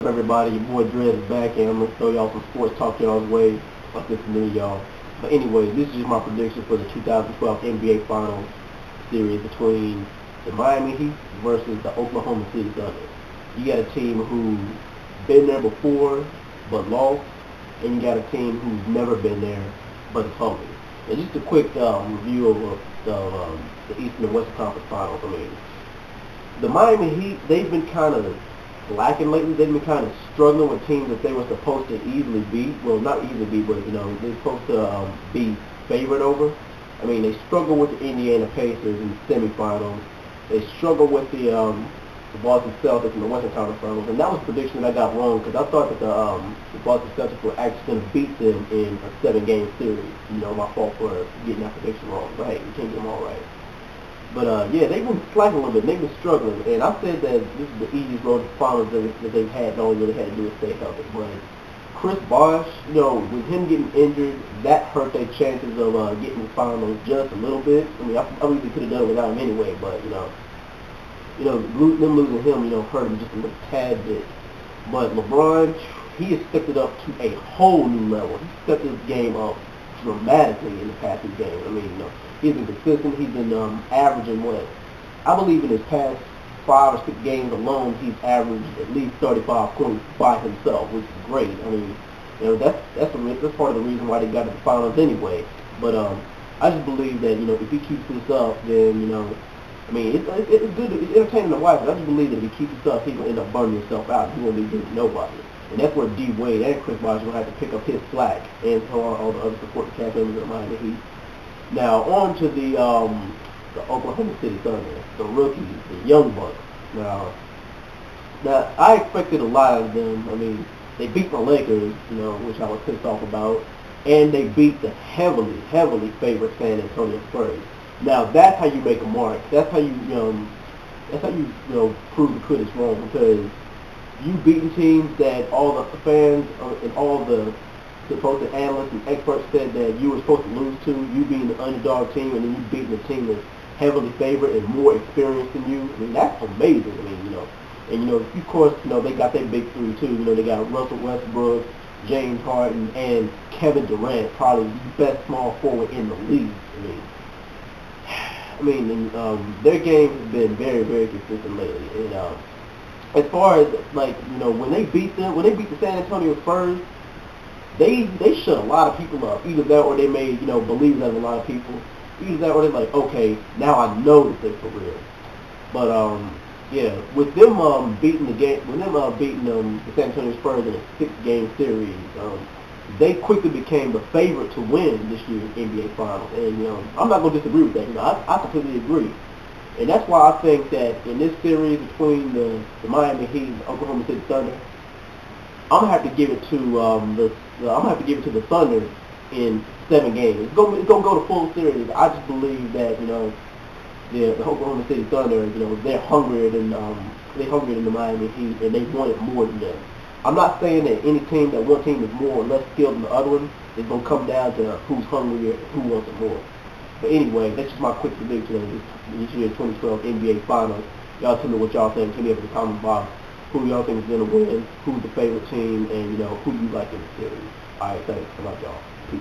Everybody, your boy Dread is back, and I'm gonna throw y'all some sports talk y'all's way like this to y'all. But anyway, this is just my prediction for the 2012 NBA Finals series between the Miami Heat versus the Oklahoma City Thunder. You got a team who's been there before but lost, and you got a team who's never been there but is hungry. And just a quick review of the Eastern and Western Conference Finals. I mean, the Miami Heat, they've been kind of lacking lately. They've been kind of struggling with teams that they were supposed to easily beat. Well, not easily beat, but they're supposed to be favored over. I mean, they struggled with the Indiana Pacers in the semifinals. They struggled with the Boston Celtics in the Western Conference Finals, and that was a prediction that I got wrong because I thought that the Boston Celtics were actually going to beat them in a 7-game series. My fault for getting that prediction wrong. But hey, we can't get them all right. But yeah, they've been slacking a little bit. They've been struggling, and I said that this is the easiest road to finals that they've had. And all they really had to do is stay healthy. But Chris Bosh, with him getting injured, that hurt their chances of getting the finals just a little bit. I mean, I believe they could have done it without him anyway. But them losing him, hurt him just a little tad bit. But LeBron, he has stepped it up to a whole new level. He stepped his game up dramatically in the past 2 games. I mean, he's been consistent. He's been averaging what? I believe in his past 5 or 6 games alone, he's averaged at least 35 points by himself, which is great. I mean, that's part of the reason why they got to the finals anyway. But I just believe that if he keeps this up, then I mean, it's good. It's entertaining to watch. But I just believe that if he keeps this up, he's gonna end up burning himself out. He won't be good to nobody. And that's where D Wade and Chris Bosh are going to have to pick up his slack, and so all the other supporting cast members of the Miami Heat. Now on to the Oklahoma City Thunder, the rookies, the young bucks. Now I expected a lot of them. I mean, they beat the Lakers, which I was pissed off about, and they beat the heavily favored San Antonio Spurs. Now that's how you make a mark. That's how you prove the critics wrong, because you beating teams that all the fans and all the supposed analysts and experts said that you were supposed to lose to, you being the underdog team, and then you beating a team that's heavily favored and more experienced than you. I mean, that's amazing. I mean, and of course, they got their big 3 too. They got Russell Westbrook, James Harden, and Kevin Durant, probably the best small forward in the league. Their game has been very consistent lately. And as far as when they beat the San Antonio Spurs, they shut a lot of people up. Either that or they made believe that a lot of people. Either that or they're like, okay, now I know that they're for real. But yeah, with them beating the San Antonio Spurs in a 6-game series, they quickly became the favorite to win this year's NBA Finals. And I'm not gonna disagree with that. I completely agree. And that's why I think that in this series between the Miami Heat and the Oklahoma City Thunder, I'm gonna have to give it to the Thunder in 7 games. It's gonna go to full series. I just believe that the Oklahoma City Thunder, they're hungrier than the Miami Heat, and they want it more than them. I'm not saying that one team is more or less skilled than the other one. It's gonna come down to who's hungrier, who wants it more. But anyway, that's just my quick prediction of this year's 2012 NBA Finals. Y'all tell me what y'all think. Hit me up in the comment box. Who y'all think is going to win? Who's the favorite team? And, who do you like in the series? Alright, thanks. How about y'all? Peace.